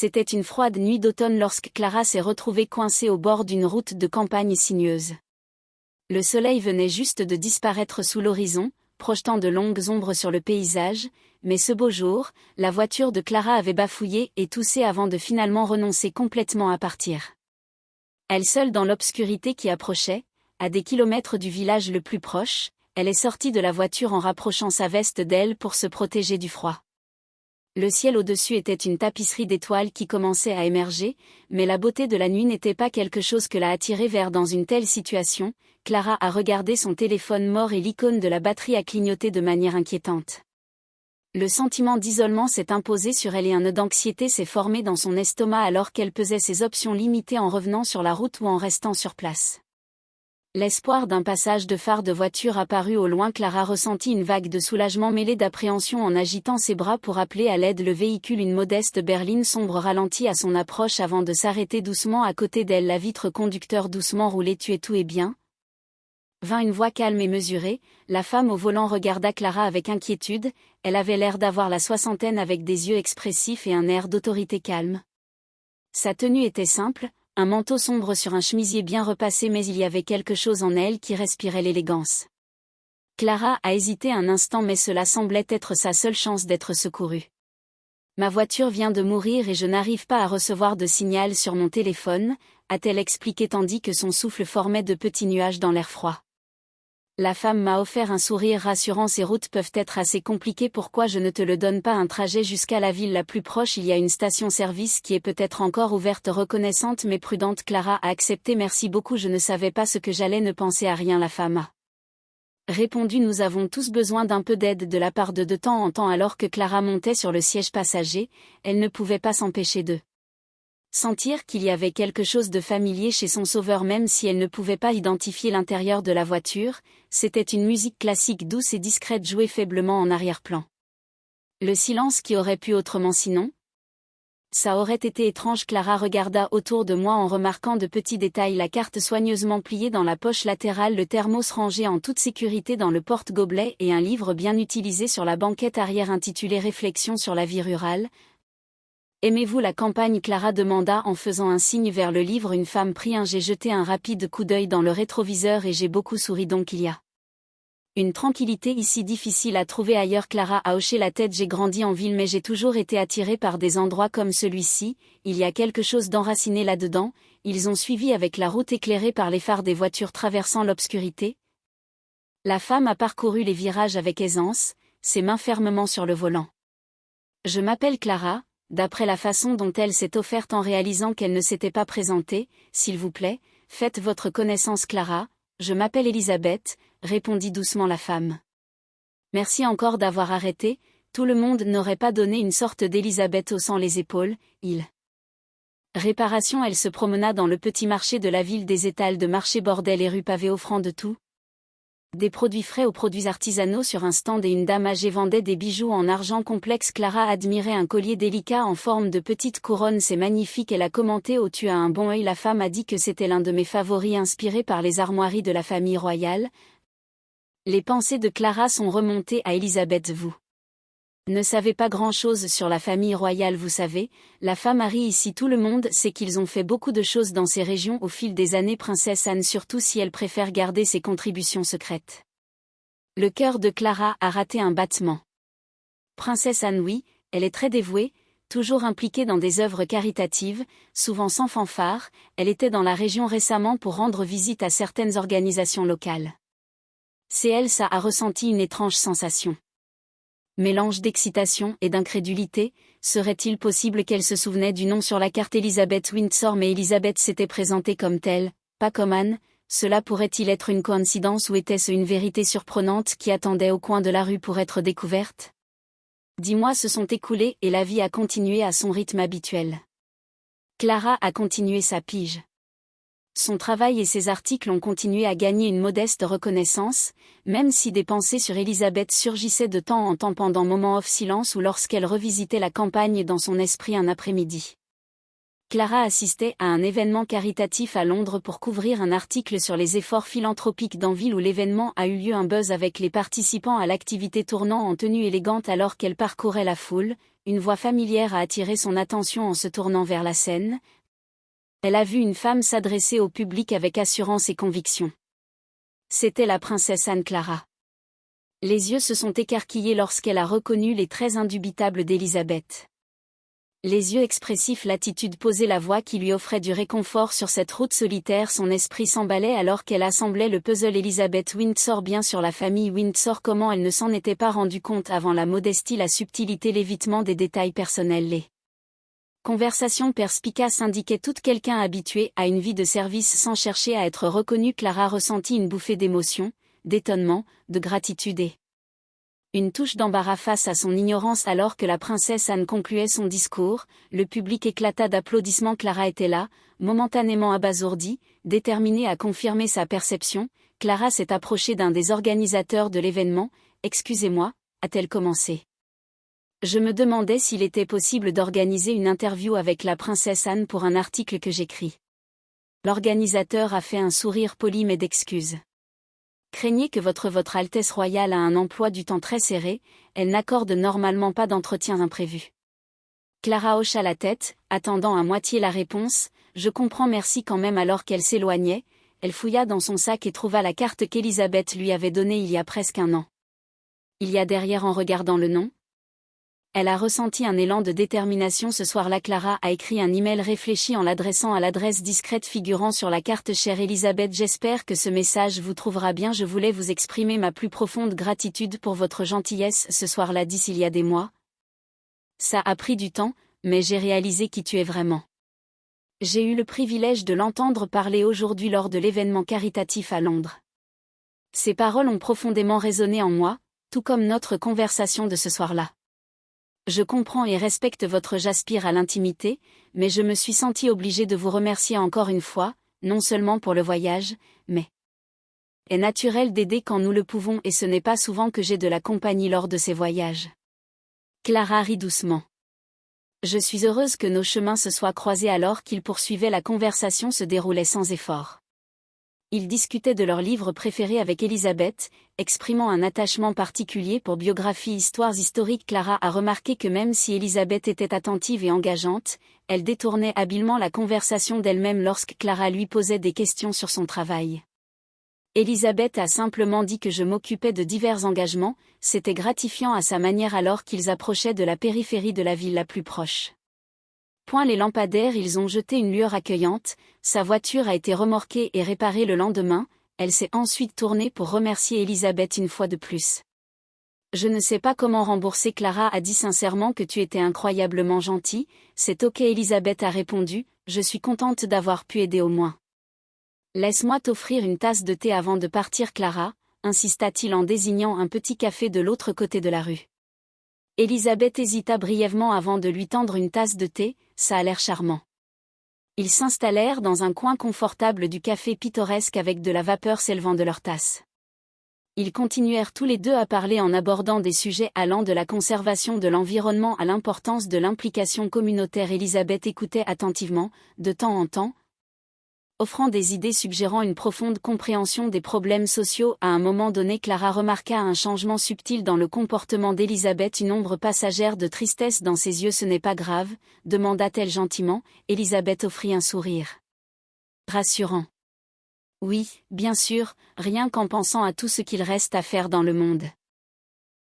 C'était une froide nuit d'automne lorsque Clara s'est retrouvée coincée au bord d'une route de campagne sinueuse. Le soleil venait juste de disparaître sous l'horizon, projetant de longues ombres sur le paysage, mais ce beau jour, la voiture de Clara avait bafouillé et toussé avant de finalement renoncer complètement à partir. Elle seule dans l'obscurité qui approchait, à des kilomètres du village le plus proche, elle est sortie de la voiture en rapprochant sa veste d'elle pour se protéger du froid. Le ciel au-dessus était une tapisserie d'étoiles qui commençait à émerger, mais la beauté de la nuit n'était pas quelque chose que l'a attirée vers dans une telle situation. Clara a regardé son téléphone mort et l'icône de la batterie a clignoté de manière inquiétante. Le sentiment d'isolement s'est imposé sur elle et un nœud d'anxiété s'est formé dans son estomac alors qu'elle pesait ses options limitées en revenant sur la route ou en restant sur place. L'espoir d'un passage de phare de voiture apparut au loin. Clara ressentit une vague de soulagement mêlée d'appréhension en agitant ses bras pour appeler à l'aide le véhicule. Une modeste berline sombre ralentit à son approche avant de s'arrêter doucement à côté d'elle. La vitre conducteur doucement roulée. Tu es tout et bien ? Vint une voix calme et mesurée. La femme au volant regarda Clara avec inquiétude. Elle avait l'air d'avoir la soixantaine avec des yeux expressifs et un air d'autorité calme. Sa tenue était simple, un manteau sombre sur un chemisier bien repassé, mais il y avait quelque chose en elle qui respirait l'élégance. Clara a hésité un instant, mais cela semblait être sa seule chance d'être secourue. Ma voiture vient de mourir et je n'arrive pas à recevoir de signal sur mon téléphone, a-t-elle expliqué tandis que son souffle formait de petits nuages dans l'air froid. La femme m'a offert un sourire rassurant. Ces routes peuvent être assez compliquées, pourquoi je ne te le donne pas? Un trajet jusqu'à la ville la plus proche, il y a une station-service qui est peut-être encore ouverte. Reconnaissante mais prudente, Clara a accepté. Merci beaucoup, je ne savais pas ce que j'allais, ne penser à rien. La femme a répondu. Nous avons tous besoin d'un peu d'aide de la part de temps en temps. Alors que Clara montait sur le siège passager, elle ne pouvait pas s'empêcher de sentir qu'il y avait quelque chose de familier chez son sauveur, même si elle ne pouvait pas identifier l'intérieur de la voiture. C'était une musique classique douce et discrète jouée faiblement en arrière-plan. Le silence qui aurait pu autrement sinon? Ça aurait été étrange. Clara regarda autour de moi en remarquant de petits détails. La carte soigneusement pliée dans la poche latérale, le thermos rangé en toute sécurité dans le porte-gobelet et un livre bien utilisé sur la banquette arrière intitulé Réflexions sur la vie rurale. Aimez-vous la campagne? Clara demanda en faisant un signe vers le livre. Une femme prit un. J'ai jeté un rapide coup d'œil dans le rétroviseur et j'ai beaucoup souri. Donc il y a une tranquillité ici difficile à trouver ailleurs. Clara a hoché la tête. J'ai grandi en ville mais j'ai toujours été attirée par des endroits comme celui-ci. Il y a quelque chose d'enraciné là-dedans. Ils ont suivi avec la route éclairée par les phares des voitures traversant l'obscurité. La femme a parcouru les virages avec aisance, ses mains fermement sur le volant. Je m'appelle Clara. D'après la façon dont elle s'est offerte en réalisant qu'elle ne s'était pas présentée, s'il vous plaît, faites votre connaissance. Clara, je m'appelle Elisabeth, répondit doucement la femme. Merci encore d'avoir arrêté. Tout le monde n'aurait pas donné une sorte d'Elisabeth haussant les épaules. Réparation. Elle se promena dans le petit marché de la ville, des étals de marché, bordel et rues pavées offrant de tout. Des produits frais aux produits artisanaux sur un stand, et une dame âgée vendait des bijoux en argent complexe. Clara admirait un collier délicat en forme de petite couronne. C'est magnifique. Elle a commenté. Oh, tu as un bon œil. La femme a dit que c'était l'un de mes favoris, inspiré par les armoiries de la famille royale. Les pensées de Clara sont remontées à Elisabeth. Vous ne savez pas grand-chose sur la famille royale, vous savez, la femme Harry. Ici tout le monde sait qu'ils ont fait beaucoup de choses dans ces régions au fil des années. Princesse Anne, surtout si elle préfère garder ses contributions secrètes. Le cœur de Clara a raté un battement. Princesse Anne, oui, elle est très dévouée, toujours impliquée dans des œuvres caritatives, souvent sans fanfare. Elle était dans la région récemment pour rendre visite à certaines organisations locales. C'est elle. Ça a ressenti une étrange sensation. Mélange d'excitation et d'incrédulité. Serait-il possible qu'elle se souvenait du nom sur la carte? Elisabeth Windsor, mais Elisabeth s'était présentée comme telle, pas comme Anne. Cela pourrait-il être une coïncidence ou était-ce une vérité surprenante qui attendait au coin de la rue pour être découverte? 10 mois se sont écoulés et la vie a continué à son rythme habituel. Clara a continué sa pige. Son travail et ses articles ont continué à gagner une modeste reconnaissance, même si des pensées sur Elisabeth surgissaient de temps en temps pendant moments off silence ou lorsqu'elle revisitait la campagne dans son esprit un après-midi. Clara assistait à un événement caritatif à Londres pour couvrir un article sur les efforts philanthropiques d'Anville où l'événement a eu lieu. Un buzz avec les participants à l'activité tournant en tenue élégante alors qu'elle parcourait la foule. une voix familière a attiré son attention en se tournant vers la scène. Elle a vu une femme s'adresser au public avec assurance et conviction. C'était la princesse Anne-Clara. Les yeux se sont écarquillés lorsqu'elle a reconnu les traits indubitables d'Élisabeth. Les yeux expressifs, l'attitude posée, la voix qui lui offrait du réconfort sur cette route solitaire, son esprit s'emballait alors qu'elle assemblait le puzzle. Elizabeth Windsor, bien sûr, la famille Windsor, comment elle ne s'en était pas rendue compte avant? La modestie, la subtilité, l'évitement des détails personnels, les conversations perspicaces indiquaient tout quelqu'un habitué à une vie de service sans chercher à être reconnu. Clara ressentit une bouffée d'émotion, d'étonnement, de gratitude et une touche d'embarras face à son ignorance. Alors que la princesse Anne concluait son discours, le public éclata d'applaudissements. Clara était là, momentanément abasourdie, déterminée à confirmer sa perception. Clara s'est approchée d'un des organisateurs de l'événement. « Excusez-moi », a-t-elle commencé. « Je me demandais s'il était possible d'organiser une interview avec la princesse Anne pour un article que j'écris. » L'organisateur a fait un sourire poli mais d'excuses. « Craignez que votre Altesse royale a un emploi du temps très serré, elle n'accorde normalement pas d'entretien imprévu. » Clara hocha la tête, attendant à moitié la réponse. « Je comprends, merci quand même. » Alors qu'elle s'éloignait, elle fouilla dans son sac et trouva la carte qu'Élisabeth lui avait donnée il y a presque un an. Il y a derrière, en regardant le nom. Elle a ressenti un élan de détermination. Ce soir-là, Clara a écrit un email réfléchi en l'adressant à l'adresse discrète figurant sur la carte. « Chère Élisabeth, j'espère que ce message vous trouvera bien. Je voulais vous exprimer ma plus profonde gratitude pour votre gentillesse ce soir-là d'ici il y a des mois. Ça a pris du temps, mais j'ai réalisé qui tu es vraiment. J'ai eu le privilège de l'entendre parler aujourd'hui lors de l'événement caritatif à Londres. Ces paroles ont profondément résonné en moi, tout comme notre conversation de ce soir-là. Je comprends et respecte j'aspire à l'intimité, mais je me suis sentie obligée de vous remercier encore une fois, non seulement pour le voyage, mais est naturel d'aider quand nous le pouvons et ce n'est pas souvent que j'ai de la compagnie lors de ces voyages. » Clara rit doucement. « Je suis heureuse que nos chemins se soient croisés. » Alors qu'ils poursuivaient, la conversation se déroulait sans effort. Ils discutaient de leurs livres préférés avec Élisabeth, exprimant un attachement particulier pour biographies, histoires historiques. Clara a remarqué que même si Élisabeth était attentive et engageante, elle détournait habilement la conversation d'elle-même lorsque Clara lui posait des questions sur son travail. Élisabeth a simplement dit que je m'occupais de divers engagements, c'était gratifiant à sa manière alors qu'ils approchaient de la périphérie de la ville la plus proche. Point les lampadaires, ils ont jeté une lueur accueillante, sa voiture a été remorquée et réparée le lendemain, elle s'est ensuite tournée pour remercier Élisabeth une fois de plus. Je ne sais pas comment rembourser. Clara a dit sincèrement que tu étais incroyablement gentil. C'est ok. Élisabeth a répondu, je suis contente d'avoir pu aider au moins. Laisse-moi t'offrir une tasse de thé avant de partir, Clara, insista-t-il en désignant un petit café de l'autre côté de la rue. Élisabeth hésita brièvement avant de lui tendre une tasse de thé, ça a l'air charmant. Ils s'installèrent dans un coin confortable du café pittoresque avec de la vapeur s'élevant de leur tasse. Ils continuèrent tous les deux à parler en abordant des sujets allant de la conservation de l'environnement à l'importance de l'implication communautaire. Élisabeth écoutait attentivement, de temps en temps, offrant des idées suggérant une profonde compréhension des problèmes sociaux. À un moment donné, Clara remarqua un changement subtil dans le comportement d'Élisabeth, une ombre passagère de tristesse dans ses yeux. « Ce n'est pas grave ?» demanda-t-elle gentiment. Élisabeth offrit un sourire rassurant. « Oui, bien sûr, rien qu'en pensant à tout ce qu'il reste à faire dans le monde. »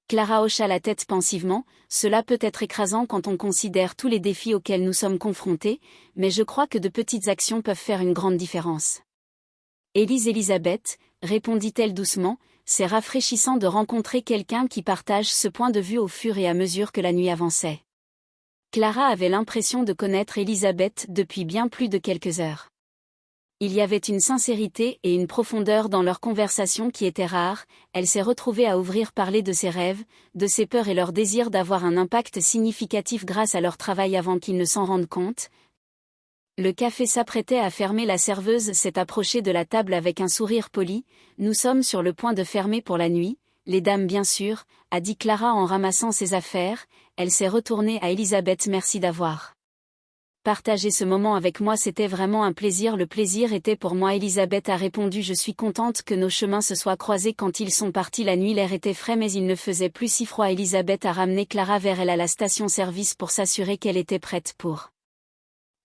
Clara hocha la tête pensivement. « Cela peut être écrasant quand on considère tous les défis auxquels nous sommes confrontés, mais je crois que de petites actions peuvent faire une grande différence. » Élisabeth, répondit-elle doucement, c'est rafraîchissant de rencontrer quelqu'un qui partage ce point de vue au fur et à mesure que la nuit avançait. Clara avait l'impression de connaître Élisabeth depuis bien plus de quelques heures. Il y avait une sincérité et une profondeur dans leur conversation qui étaient rares. Elle s'est retrouvée à parler de ses rêves, de ses peurs et leur désir d'avoir un impact significatif grâce à leur travail avant qu'ils ne s'en rendent compte. Le café s'apprêtait à fermer. La serveuse s'est approchée de la table avec un sourire poli. « Nous sommes sur le point de fermer pour la nuit, les dames bien sûr, » a dit Clara en ramassant ses affaires. Elle s'est retournée à Élisabeth. « Merci d'avoir Partager ce moment avec moi, c'était vraiment un plaisir. Le plaisir était pour moi. Elisabeth a répondu: je suis contente que nos chemins se soient croisés quand ils sont partis la nuit. L'air était frais mais il ne faisait plus si froid. Elisabeth a ramené Clara vers elle à la station-service pour s'assurer qu'elle était prête pour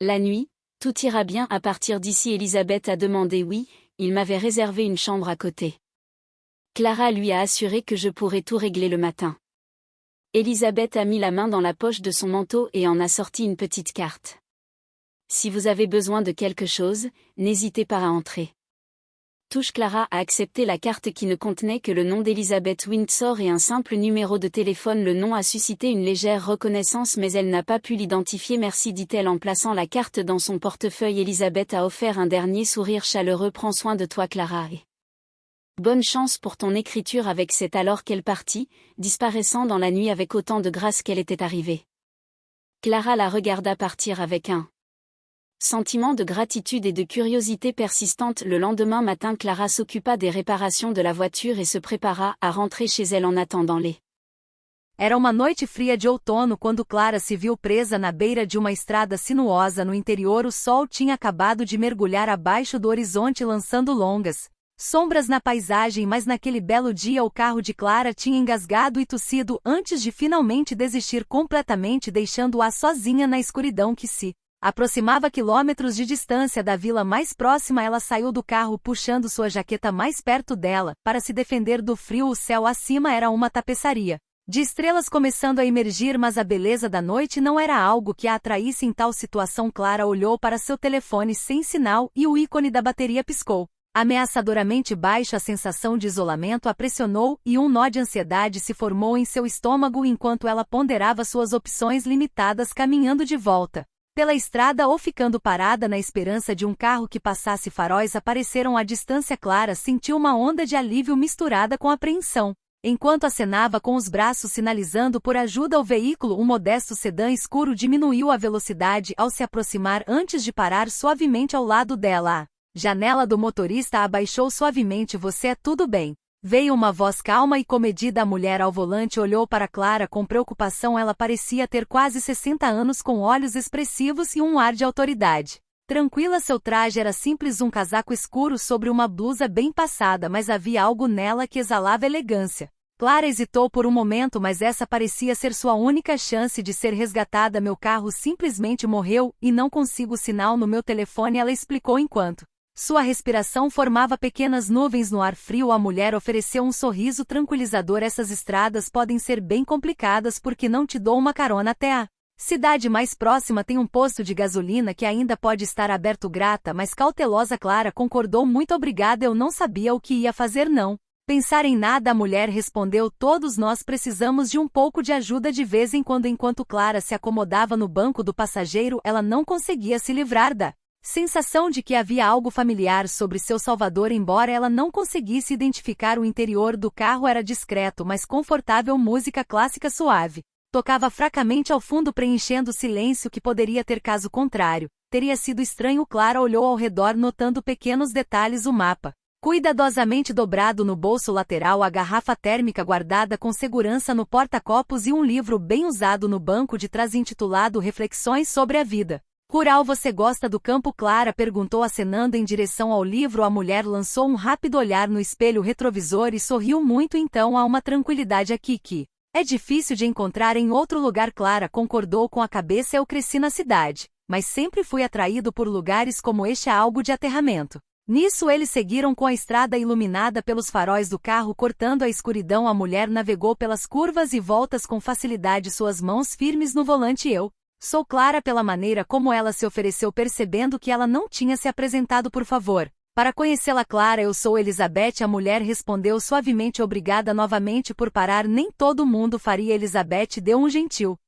la nuit. Tout ira bien à partir d'ici. Elisabeth a demandé oui, il m'avait réservé une chambre à côté. Clara lui a assuré que je pourrais tout régler le matin. Elisabeth a mis la main dans la poche de son manteau et en a sorti une petite carte. Si vous avez besoin de quelque chose, n'hésitez pas à entrer. Touche. Clara a accepté la carte qui ne contenait que le nom d'Elisabeth Windsor et un simple numéro de téléphone. Le nom a suscité une légère reconnaissance mais elle n'a pas pu l'identifier. Merci, dit-elle en plaçant la carte dans son portefeuille. Elisabeth a offert un dernier sourire chaleureux. Prends soin de toi, Clara, et bonne chance pour ton écriture. Avec c'est alors qu'elle partit, disparaissant dans la nuit avec autant de grâce qu'elle était arrivée. Clara la regarda partir avec un sentiment de gratitude et de curiosité persistante. Le lendemain matin, Clara s'occupa des réparations de la voiture et se prépara à rentrer chez elle en attendant les. Era uma noite fria de outono quando Clara se viu presa na beira de uma estrada sinuosa no interior. O sol tinha acabado de mergulhar abaixo do horizonte, lançando longas sombras na paisagem, mas naquele belo dia o carro de Clara tinha engasgado e tossido antes de finalmente desistir completamente, deixando-a sozinha na escuridão que se aproximava quilômetros de distância da vila mais próxima. Ela saiu do carro puxando sua jaqueta mais perto dela, para se defender do frio. O céu acima era uma tapeçaria de estrelas começando a emergir, mas a beleza da noite não era algo que a atraísse em tal situação. Clara olhou para seu telefone sem sinal e o ícone da bateria piscou. Ameaçadoramente baixo, a sensação de isolamento a pressionou e um nó de ansiedade se formou em seu estômago enquanto ela ponderava suas opções limitadas, caminhando de volta pela estrada ou ficando parada na esperança de um carro que passasse. Faróis apareceram à distância. Clara sentiu uma onda de alívio misturada com apreensão. Enquanto acenava com os braços sinalizando por ajuda ao veículo, um modesto sedã escuro diminuiu a velocidade ao se aproximar antes de parar suavemente ao lado dela. A janela do motorista abaixou suavemente. Você é tudo bem? Veio uma voz calma e comedida. A mulher ao volante olhou para Clara com preocupação. Ela parecia ter quase 60 anos, com olhos expressivos e um ar de autoridade. Tranquila, seu traje era simples, um casaco escuro sobre uma blusa bem passada, mas havia algo nela que exalava elegância. Clara hesitou por um momento, mas essa parecia ser sua única chance de ser resgatada. Meu carro simplesmente morreu e não consigo sinal no meu telefone, ela explicou enquanto sua respiração formava pequenas nuvens no ar frio. A mulher ofereceu um sorriso tranquilizador. Essas estradas podem ser bem complicadas, porque não te dou uma carona até a cidade mais próxima. Tem um posto de gasolina que ainda pode estar aberto. Grata, mas cautelosa, Clara concordou. Muito obrigada, eu não sabia o que ia fazer. Não pensar em nada, a mulher respondeu. Todos nós precisamos de um pouco de ajuda de vez em quando. Enquanto Clara se acomodava no banco do passageiro, ela não conseguia se livrar da sensação de que havia algo familiar sobre seu salvador. Embora ela não conseguisse identificar o interior do carro, era discreto, mas confortável. Música clássica suave tocava fracamente ao fundo, preenchendo o silêncio que poderia ter caso contrário. Teria sido estranho. Clara olhou ao redor, notando pequenos detalhes. O mapa cuidadosamente dobrado no bolso lateral, a garrafa térmica guardada com segurança no porta-copos e um livro bem usado no banco de trás intitulado Reflexões sobre a Vida Rural. Você gosta do campo? Clara perguntou, acenando em direção ao livro. A mulher lançou um rápido olhar no espelho retrovisor e sorriu muito. Então há uma tranquilidade aqui que é difícil de encontrar em outro lugar. Clara concordou com a cabeça. Eu cresci na cidade, mas sempre fui atraído por lugares como este. Há algo de aterramento nisso. Eles seguiram com a estrada iluminada pelos faróis do carro, cortando a escuridão. A mulher navegou pelas curvas e voltas com facilidade, suas mãos firmes no volante. Eu sou Clara. Pela maneira como ela se ofereceu, percebendo que ela não tinha se apresentado. Por favor, para conhecê-la. Clara, eu sou Elizabeth. A mulher respondeu suavemente. Obrigada novamente por parar. Nem todo mundo faria. Elizabeth deu um gentil